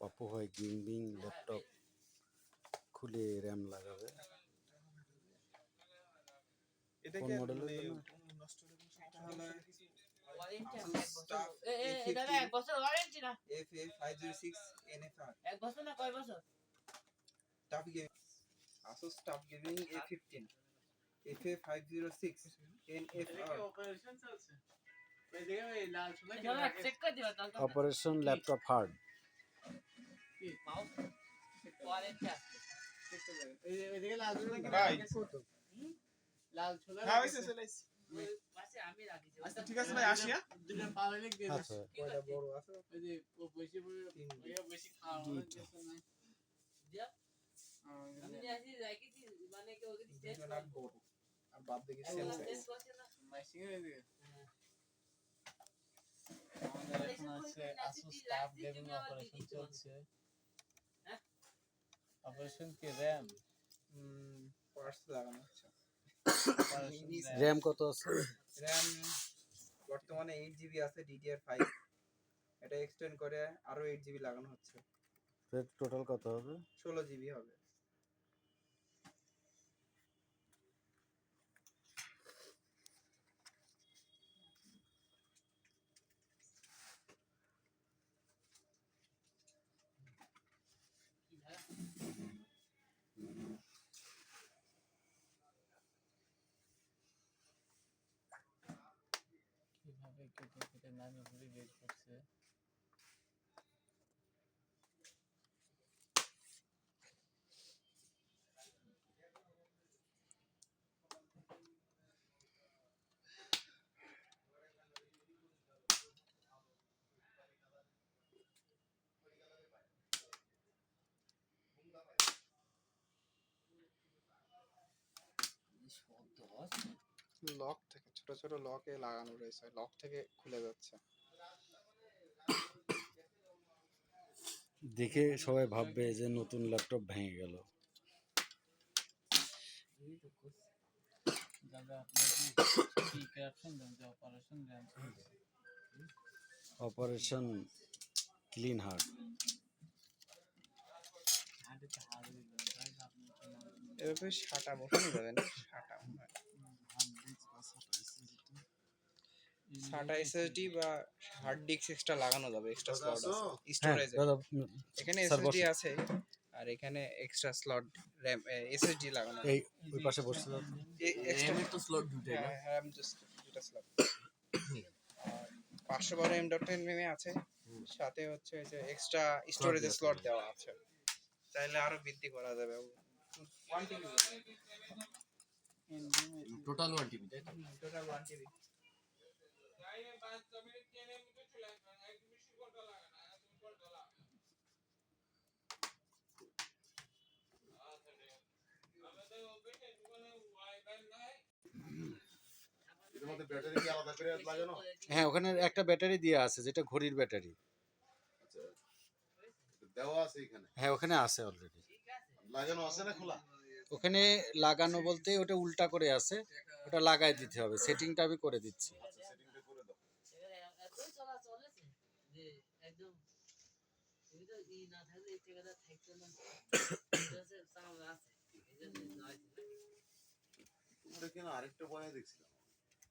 পাপু ভাই gaming laptop খুলে RAM লাগাবে। এটা কোন কি মডেলের মানে জন্য? নষ্ট হলে তাহলে দাদা এক বছর ওয়ারেন্টি না FA506 NFR এক বছর না কয় বছর tough gaming Asus tough gaming A15 FA506 NFR operation চলছে ওই দেখে ওই লাল সোনা কি দাদা চেক করে দিবা তাহলে অপারেশন ল্যাপটপ হার্ড। কি পাও ওয়ারেন্টি আছে ওই দেখে লাল সোনা কি ভাই। লাল সোনা হ্যাঁ হইছে চলে আইছে ওই পাশে আমি রাখি আচ্ছা ঠিক আছে ভাই আসি হ্যাঁ দুটো পাওয়ালে দিয়ে আচ্ছা কয়টা বড় আছে ওই যে ও বেশি বেশি খাওয়া হয়ে গেছে না দিয়া আমি আসি রাখি দি মানে কি ওকে দিতে দুটো নাট বড় আর বাদ দেখি সেম সাইজ মেশিং এর দিকে আমাদের এখন আছে Asus টাফ গেমিং অপারেশন চলছে অপারেশন কি র‍্যাম পার্টস লাগানো আছে র্যাম কত আছে? RAM বর্তমানে 8GB আছে DDR5 এটা এক্সটেন্ড করে আরো 8GB লাগানো হচ্ছে টোটাল কত হবে? 16GB হবে কিভাবে কেটে কেটে নামে ঘুরে বের করছে লক থেকে ছোট ছোট লকে লাগানো রয়েছে লক থেকে খুলে যাচ্ছে দেখে সবাই ভাববে যে নতুন ল্যাপটপ ভেঙে গেল। দাদা আপনি কি ক্যাপশন দেন যে operation RAM operation clean hard. হার্ডে হার্ড গাইস আপনি এভাবে শাটা বসানো যাবে না শাটা SATA SSD বা হার্ড ডিস্ক এক্সট্রা লাগানো যাবে এক্সট্রা স্লট আছে স্টোরেজ এখানে SSD আছে আর এখানে এক্সট্রা স্লট RAM SSD লাগানো এই ওই পাশে বসতে দাও। এক্সট্রা তো স্লট দুটোই না হ্যাঁ জাস্ট দুটো স্লট 512 M.2 আছে সাথে হচ্ছে যে এক্সট্রা স্টোরেজের স্লট দেওয়া আছে চাইলে আরো বৃদ্ধি করা যাবে 1 TB টোটাল 1 টিবি তাই তো টোটাল 1 TB হ্যাঁ ওখানে একটা ব্যাটারি দেওয়া আছে যেটা ঘড়ির ব্যাটারি। দেওয়া আছে এখানে হ্যাঁ ওখানে আছে অলরেডি লাগানো আছে না খোলা ওখানে লাগানো বলতে ওটা উল্টা করে আছে ওটা লাগাই দিতে হবে সেটিংটা আমি করে দিচ্ছি। সেটিংটা করে দাও এতই চলা চলেছে যে একদম এই তো ই না থাকলে এই ঠিকাদার থাকতো না এটা চামড়া আছে এই জন্য নয় তোমরা কেন আরেকটা বয়া দেখছিলাম